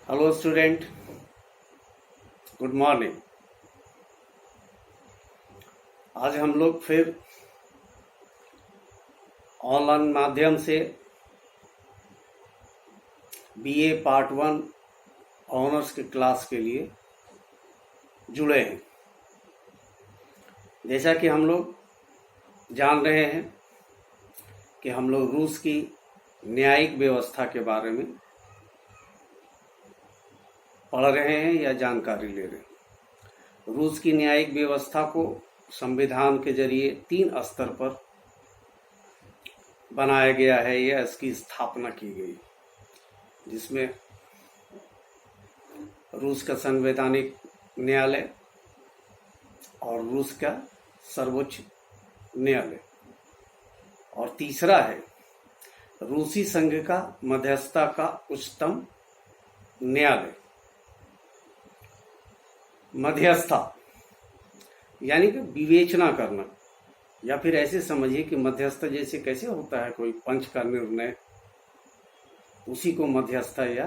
Hello student, good morning. आज हम लोग फिर ऑनलाइन माध्यम से बीए पार्ट 1 ऑनर्स की क्लास के लिए जुड़े हैं। जैसा कि हम लोग जान रहे हैं कि हम लोग रूस की न्यायिक व्यवस्था के बारे में पढ़ रहे हैं या जानकारी ले रहे हैं। रूस की न्यायिक व्यवस्था को संविधान के जरिए 3 स्तर पर बनाया गया है या इसकी स्थापना की गई, जिसमें रूस का संवैधानिक न्यायालय और रूस का सर्वोच्च न्यायालय, और तीसरा है रूसी संघ का मध्यस्थता का उच्चतम न्यायालय। मध्यस्थता यानी कि विवेचना करना, या फिर ऐसे समझिए कि मध्यस्थ जैसे कैसे होता है कोई पंच का निर्णय, उसी को मध्यस्थता या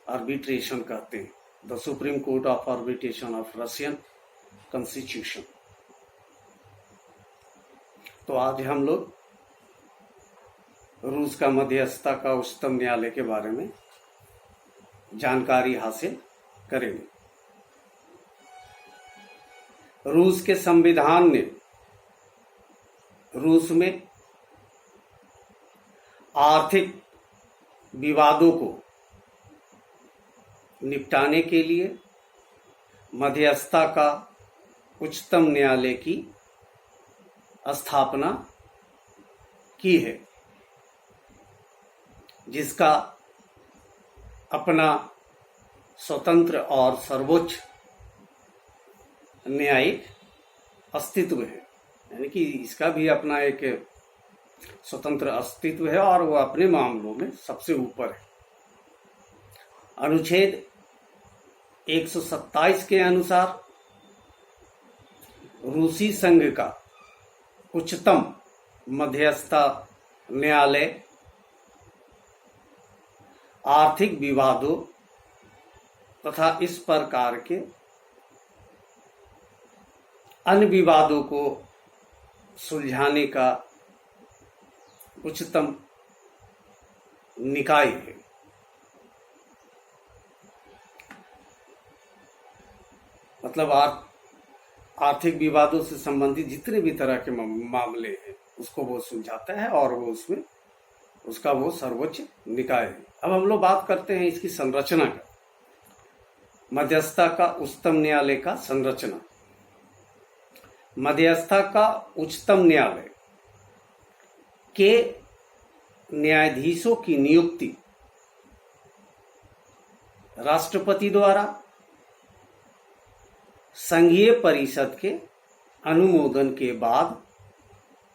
आर्बिट्रेशन कहते हैं। The supreme court of arbitration of Russian constitution. तो आज हम लोग रूस का मध्यस्थता का उच्चतम न्यायालय के बारे में जानकारी हासिल करेंगे। रूस के संविधान ने रूस में आर्थिक विवादों को निपटाने के लिए मध्यस्थता का उच्चतम न्यायालय की स्थापना की है, जिसका अपना स्वतंत्र और सर्वोच्च न्यायिक अस्तित्व है। यानी कि इसका भी अपना एक स्वतंत्र अस्तित्व है और वो अपने मामलों में सबसे ऊपर है। अनुच्छेद 127 के अनुसार रूसी संघ का उच्चतम मध्यस्थता न्यायालय आर्थिक विवादों तथा इस प्रकार के अन्य विवादों को सुलझाने का उच्चतम निकाय है। मतलब आर्थिक विवादों से संबंधित जितने भी तरह के मामले हैं उसको वो सुलझाता है और वो उसमें उसका वो सर्वोच्च निकाय है। अब हम लोग बात करते हैं इसकी संरचना का, मध्यस्थता का उच्चतम न्यायालय का संरचना। मध्यस्थता का उच्चतम न्यायालय के न्यायाधीशों की नियुक्ति राष्ट्रपति द्वारा संघीय परिषद के अनुमोदन के बाद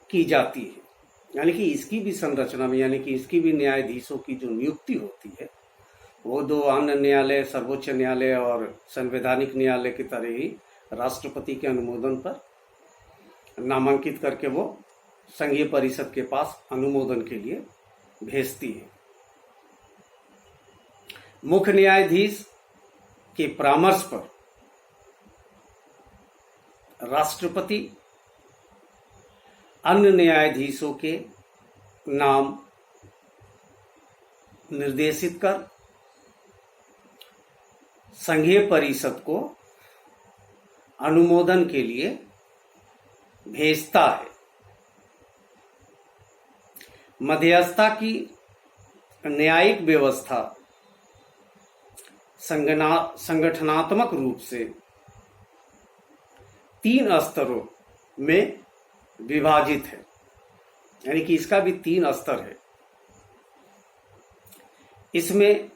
की जाती है। यानी कि इसकी भी संरचना में, यानी कि इसकी भी न्यायाधीशों की जो नियुक्ति होती है वो 2 अन्य न्यायालय, सर्वोच्च न्यायालय और संवैधानिक न्यायालय की तरह ही राष्ट्रपति के अनुमोदन पर नामांकित करके वो संघीय परिषद के पास अनुमोदन के लिए भेजती है। मुख्य न्यायाधीश के परामर्श पर राष्ट्रपति अन्य न्यायाधीशों के नाम निर्देशित कर संघीय परिषद को अनुमोदन के लिए भेजता है। मध्यस्थता की न्यायिक व्यवस्था संगठनात्मक रूप से 3 स्तरों में विभाजित है। यानी कि इसका भी 3 स्तर है। इसमें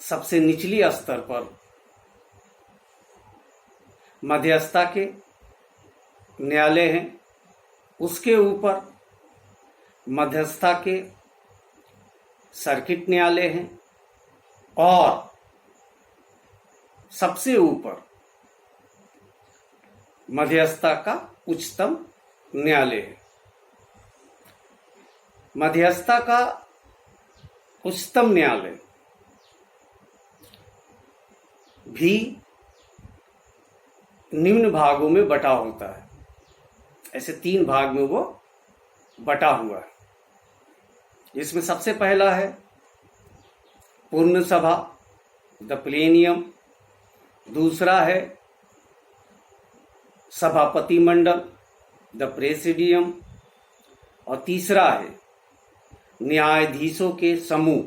सबसे निचली स्तर पर मध्यस्थता के न्यायालय हैं, उसके ऊपर मध्यस्थता के सर्किट न्यायालय हैं और सबसे ऊपर मध्यस्थता का उच्चतम न्यायालय है। मध्यस्थता का उच्चतम न्यायालय भी निम्न भागों में बटा होता है। ऐसे 3 भाग में वो बटा हुआ है। इसमें सबसे पहला है पूर्ण सभा, द प्लेनियम। दूसरा है सभापति मंडल, द प्रेसिडियम। और तीसरा है न्यायाधीशों के समूह,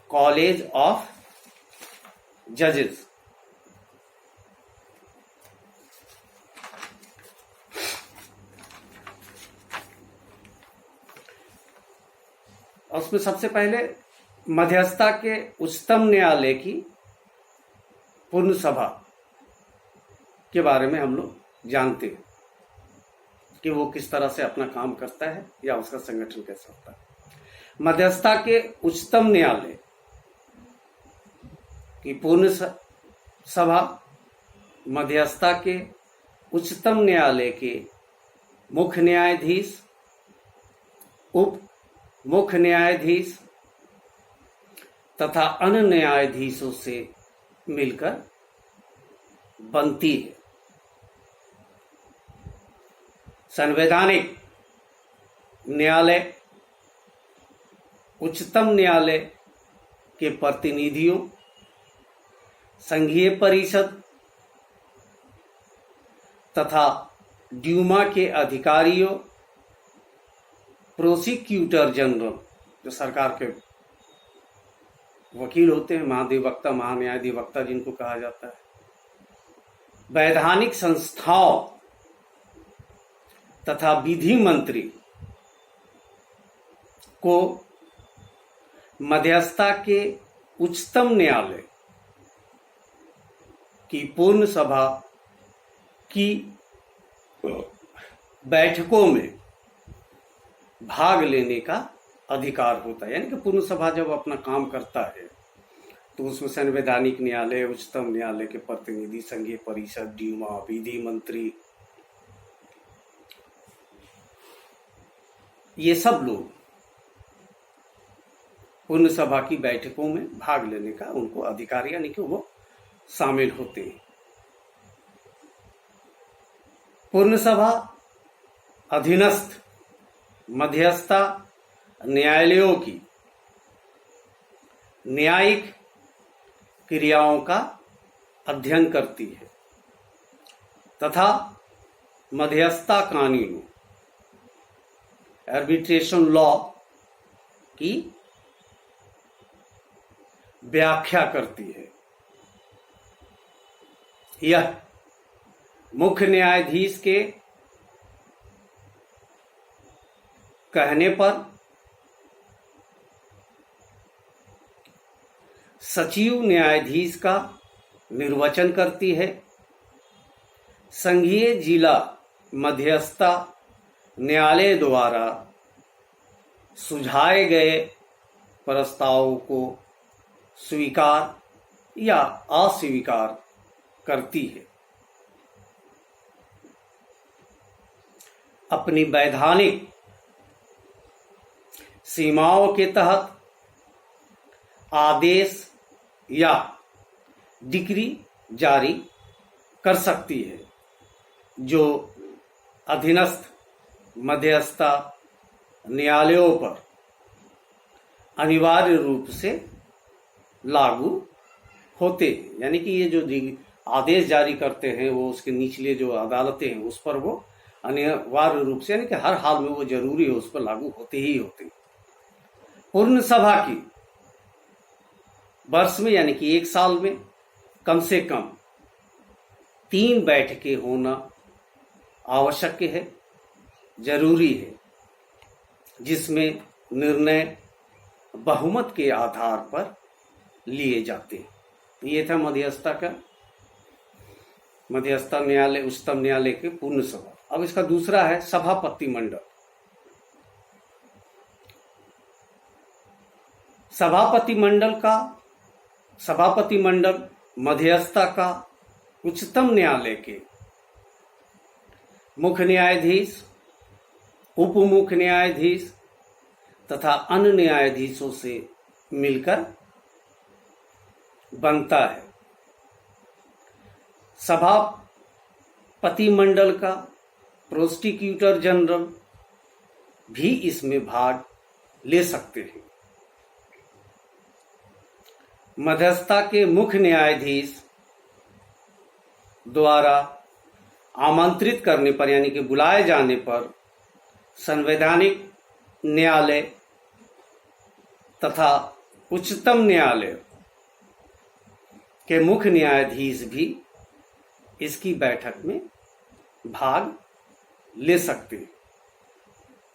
कॉलेज ऑफ जजेस। और उसमें सबसे पहले मध्यस्थता के उच्चतम न्यायालय की पूर्ण सभा के बारे में हम लोग जानते हैं कि वो किस तरह से अपना काम करता है या उसका संगठन कैसा होता है। मध्यस्थता के उच्चतम न्यायालय की पूर्ण सभा मध्यस्थता के उच्चतम न्यायालय के मुख्य न्यायाधीश, उप मुख्य न्यायाधीश तथा अन्य न्यायाधीशों से मिलकर बनती है। संवैधानिक न्यायालय उच्चतम न्यायालय के प्रतिनिधियों, संघीय परिषद तथा ड्यूमा के अधिकारियों, प्रोसिक्यूटर जनरल जो सरकार के वकील होते हैं, महाधिवक्ता, महान्यायाधिवक्ता जिनको कहा जाता है, वैधानिक संस्थाओं तथा विधि मंत्री को मध्यस्थता के उच्चतम न्यायालय की पूर्ण सभा की बैठकों में भाग लेने का अधिकार होता है। यानी कि पूर्ण सभा जब अपना काम करता है तो उसमें संवैधानिक न्यायालय, उच्चतम न्यायालय के प्रतिनिधि, संघीय परिषद, ड्यूमा, विधि मंत्री, ये सब लोग पूर्ण सभा की बैठकों में भाग लेने का उनको अधिकार, यानी कि वो शामिल होते हैं। पूर्ण सभा अधीनस्थ मध्यस्थता न्यायालयों की न्यायिक क्रियाओं का अध्ययन करती है तथा मध्यस्थता कानूनों, आर्बिट्रेशन लॉ की व्याख्या करती है। यह मुख्य न्यायाधीश के कहने पर सचिव न्यायाधीश का निर्वाचन करती है। संघीय जिला मध्यस्थता न्यायालय द्वारा सुझाए गए प्रस्तावों को स्वीकार या अस्वीकार करती है। अपनी वैधानिक सीमाओं के तहत आदेश या डिक्री जारी कर सकती है जो अधीनस्थ मध्यस्थता न्यायालयों पर अनिवार्य रूप से लागू होते हैं। यानी कि ये जो आदेश जारी करते हैं वो उसके निचले जो अदालतें हैं उस पर वो अनिवार्य रूप से, यानी कि हर हाल में वो जरूरी है, उस पर लागू होते ही होते हैं। पूर्ण सभा की वर्ष में, यानी कि 1 साल में कम से कम 3 बैठकें होना आवश्यक है, जरूरी है, जिसमें निर्णय बहुमत के आधार पर लिए जाते हैं। ये था मध्यस्थता न्यायालय, उच्चतम न्यायालय के पूर्ण सभा। अब इसका दूसरा है सभापति मंडल। सभापति मंडल मध्यस्थता का उच्चतम न्यायालय के मुख्य न्यायाधीश, उप मुख्य न्यायाधीश तथा अन्य न्यायाधीशों से मिलकर बनता है। सभापति मंडल का, प्रोसिक्यूटर जनरल भी इसमें भाग ले सकते हैं। मध्यस्थता के मुख्य न्यायाधीश द्वारा आमंत्रित करने पर यानी कि बुलाए जाने पर संवैधानिक न्यायालय तथा उच्चतम न्यायालय के मुख्य न्यायाधीश भी इसकी बैठक में भाग ले सकते हैं।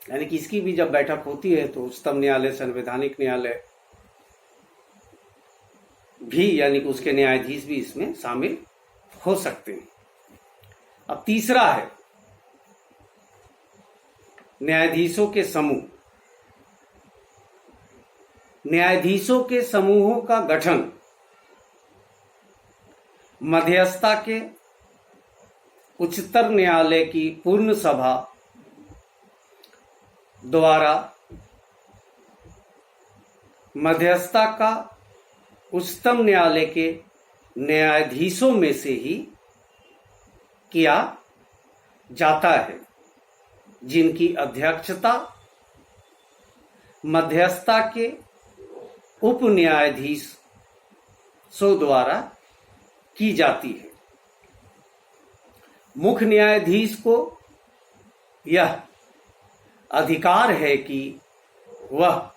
यानी कि इसकी भी जब बैठक होती है तो उच्चतम न्यायालय, संवैधानिक न्यायालय भी यानी कि उसके न्यायाधीश भी इसमें शामिल हो सकते हैं। अब तीसरा है न्यायाधीशों के समूह। न्यायाधीशों के समूहों का गठन मध्यस्थता के उच्चतर न्यायालय की पूर्ण सभा द्वारा मध्यस्थता का उच्चतम न्यायालय के न्यायाधीशों में से ही किया जाता है, जिनकी अध्यक्षता मध्यस्थता के उप न्यायाधीशों द्वारा की जाती है। मुख्य न्यायाधीश को यह अधिकार है कि वह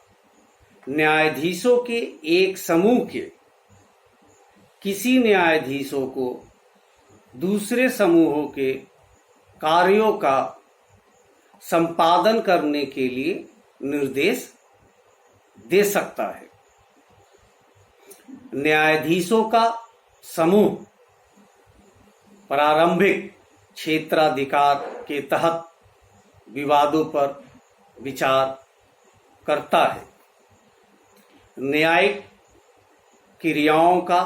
न्यायाधीशों के एक समूह के किसी न्यायाधीशों को दूसरे समूहों के कार्यों का संपादन करने के लिए निर्देश दे सकता है। न्यायाधीशों का समूह प्रारंभिक क्षेत्राधिकार के तहत विवादों पर विचार करता है, न्यायिक क्रियाओं का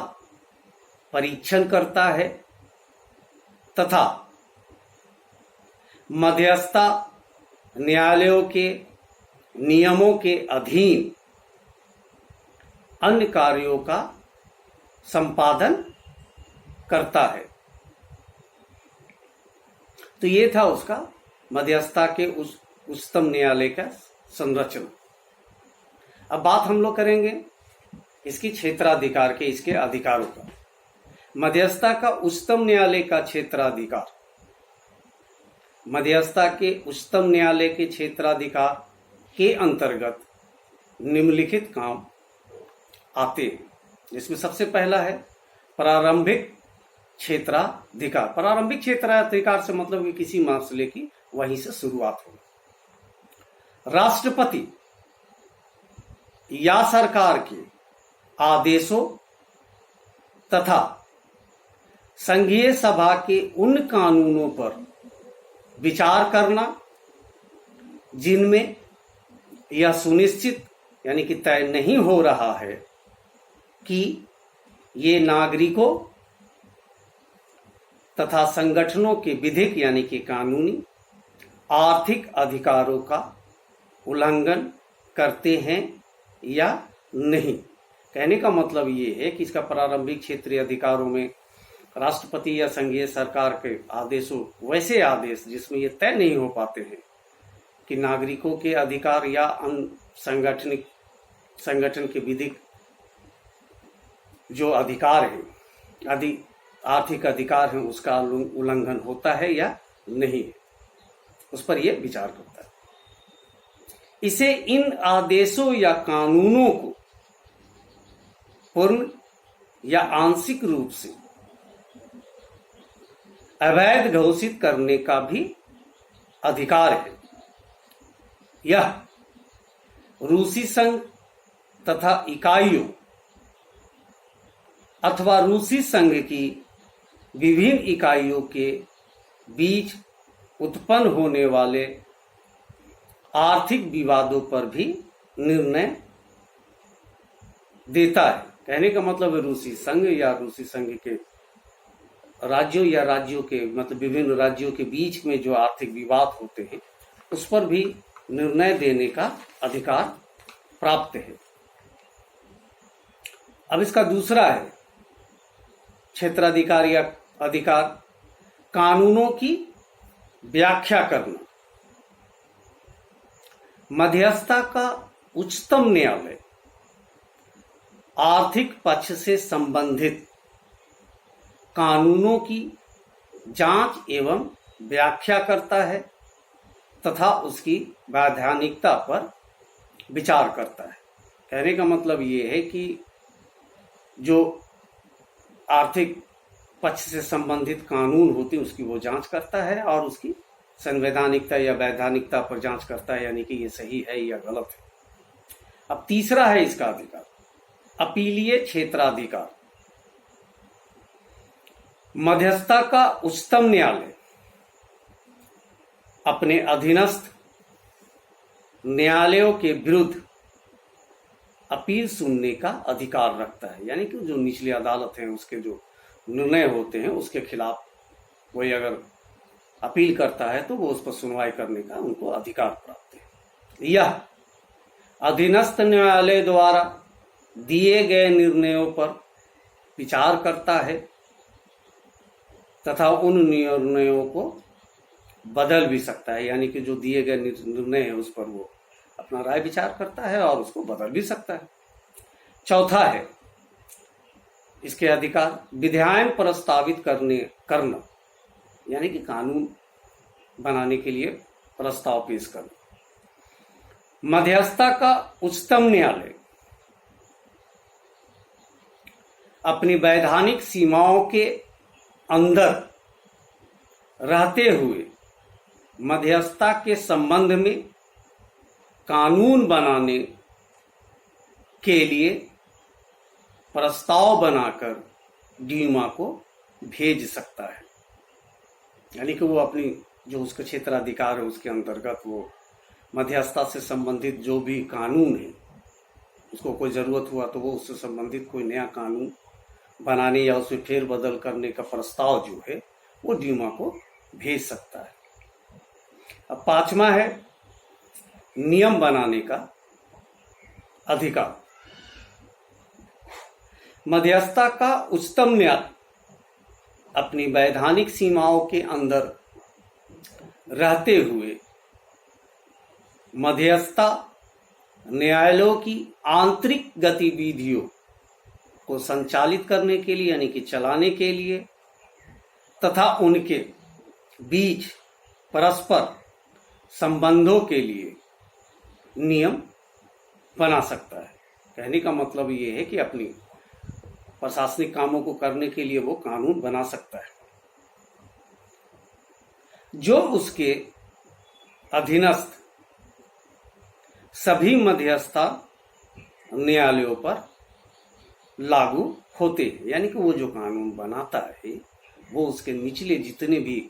परीक्षण करता है तथा मध्यस्थता न्यायालयों के नियमों के अधीन अन्य कार्यों का संपादन करता है। तो ये था उसका मध्यस्थता के उस उच्चतम न्यायालय का संरचना। अब बात हम लोग करेंगे इसकी क्षेत्राधिकार के, इसके अधिकारों का। मध्यस्थता का उच्चतम न्यायालय का क्षेत्राधिकार। मध्यस्थता के उच्चतम न्यायालय के क्षेत्राधिकार के अंतर्गत निम्नलिखित काम आते हैं, जिसमें सबसे पहला है प्रारंभिक क्षेत्राधिकार। प्रारंभिक क्षेत्राधिकार से मतलब कि किसी मसले की वहीं से शुरुआत हो। राष्ट्रपति या सरकार के आदेशों तथा संघीय सभा के उन कानूनों पर विचार करना जिनमें यह सुनिश्चित यानी कि तय नहीं हो रहा है कि ये नागरिकों तथा संगठनों के विधिक यानी कि कानूनी आर्थिक अधिकारों का उल्लंघन करते हैं या नहीं। कहने का मतलब ये है कि इसका प्रारंभिक क्षेत्रीय अधिकारों में राष्ट्रपति या संघीय सरकार के आदेशों, वैसे आदेश जिसमें ये तय नहीं हो पाते हैं कि नागरिकों के अधिकार या अन्य संगठन के विधिक जो अधिकार है, आर्थिक अधिकार है, उसका उल्लंघन होता है या नहीं, उस पर यह विचार करता है। इसे इन आदेशों या कानूनों को पूर्ण या आंशिक रूप से अवैध घोषित करने का भी अधिकार है। यह रूसी संघ तथा इकाइयों अथवा रूसी संघ की विभिन्न इकाइयों के बीच उत्पन्न होने वाले आर्थिक विवादों पर भी निर्णय देता है। कहने का मतलब है रूसी संघ या रूसी संघ के राज्यों या राज्यों के मतलब विभिन्न राज्यों के बीच में जो आर्थिक विवाद होते हैं उस पर भी निर्णय देने का अधिकार प्राप्त है। अब इसका दूसरा है क्षेत्राधिकार या अधिकार कानूनों की व्याख्या करना। मध्यस्थता का उच्चतम न्यायालय आर्थिक पक्ष से संबंधित कानूनों की जांच एवं व्याख्या करता है तथा उसकी वैधानिकता पर विचार करता है। कहने का मतलब ये है कि जो आर्थिक पक्ष से संबंधित कानून होते हैं उसकी वो जांच करता है और उसकी संवैधानिकता या वैधानिकता पर जांच करता है, यानी कि ये सही है या गलत है। अब तीसरा है इसका अधिकार अपीलीय क्षेत्राधिकार। मध्यस्थता का उच्चतम न्यायालय अपने अधीनस्थ न्यायालयों के विरुद्ध अपील सुनने का अधिकार रखता है, यानी कि जो निचली अदालत है उसके जो निर्णय होते हैं उसके खिलाफ कोई अगर अपील करता है तो वो उस पर सुनवाई करने का उनको अधिकार प्राप्त है। यह अधीनस्थ न्यायालय द्वारा दिए गए निर्णयों पर विचार करता है तथा उन निर्णयों को बदल भी सकता है, यानी कि जो दिए गए निर्णय है उस पर वो अपना राय विचार करता है और उसको बदल भी सकता है। चौथा है इसके अधिकार विधायन प्रस्तावित करना, यानी कि कानून बनाने के लिए प्रस्ताव पेश करना। मध्यस्थता का उच्चतम न्यायालय अपनी वैधानिक सीमाओं के अंदर रहते हुए मध्यस्थता के संबंध में कानून बनाने के लिए प्रस्ताव बनाकर डीमा को भेज सकता है, यानी कि वो अपनी जो उसका क्षेत्राधिकार है उसके अंतर्गत वो मध्यस्थता से संबंधित जो भी कानून है उसको कोई ज़रूरत हुआ तो वो उससे संबंधित कोई नया कानून बनाने या उसे फेरबदल करने का प्रस्ताव जो है वो डीमा को भेज सकता है। अब पांचवा है नियम बनाने का अधिकार। मध्यस्थता का उच्चतम न्यायालय अपनी वैधानिक सीमाओं के अंदर रहते हुए मध्यस्थता न्यायालयों की आंतरिक गतिविधियों को संचालित करने के लिए, यानी कि चलाने के लिए तथा उनके बीच परस्पर संबंधों के लिए नियम बना सकता है। कहने का मतलब ये है कि अपनी प्रशासनिक कामों को करने के लिए वो कानून बना सकता है जो उसके अधीनस्थ सभी मध्यस्थता न्यायालयों पर लागू होते हैं, यानी कि वो जो कानून बनाता है वो उसके निचले जितने भी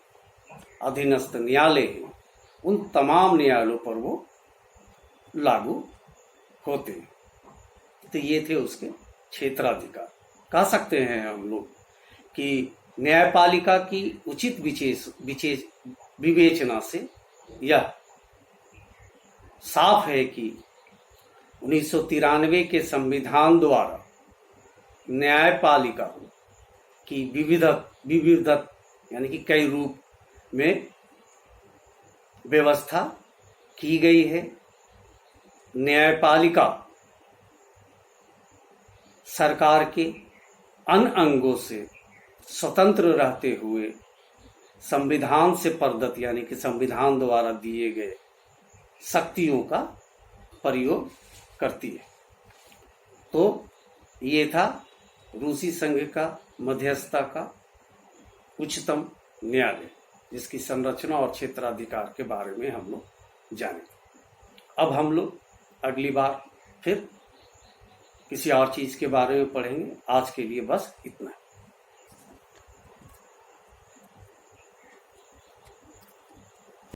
अधीनस्थ न्यायालय हैं उन तमाम न्यायालयों पर वो लागू होते हैं। तो ये थे उसके क्षेत्राधिकार। कह सकते हैं हम लोग कि न्यायपालिका की उचित विवेचना से यह साफ है कि 1993 के संविधान द्वारा न्यायपालिका की विविधत यानी कि कई रूप में व्यवस्था की गई है। न्यायपालिका सरकार के अन्य अंगों से स्वतंत्र रहते हुए संविधान से प्रदत्त यानी कि संविधान द्वारा दिए गए शक्तियों का प्रयोग करती है। तो ये था रूसी संघ का मध्यस्थता का उच्चतम न्यायालय, जिसकी संरचना और क्षेत्राधिकार के बारे में हम लोग जाने। अब हम लोग अगली बार फिर किसी और चीज के बारे में पढ़ेंगे। आज के लिए बस इतना।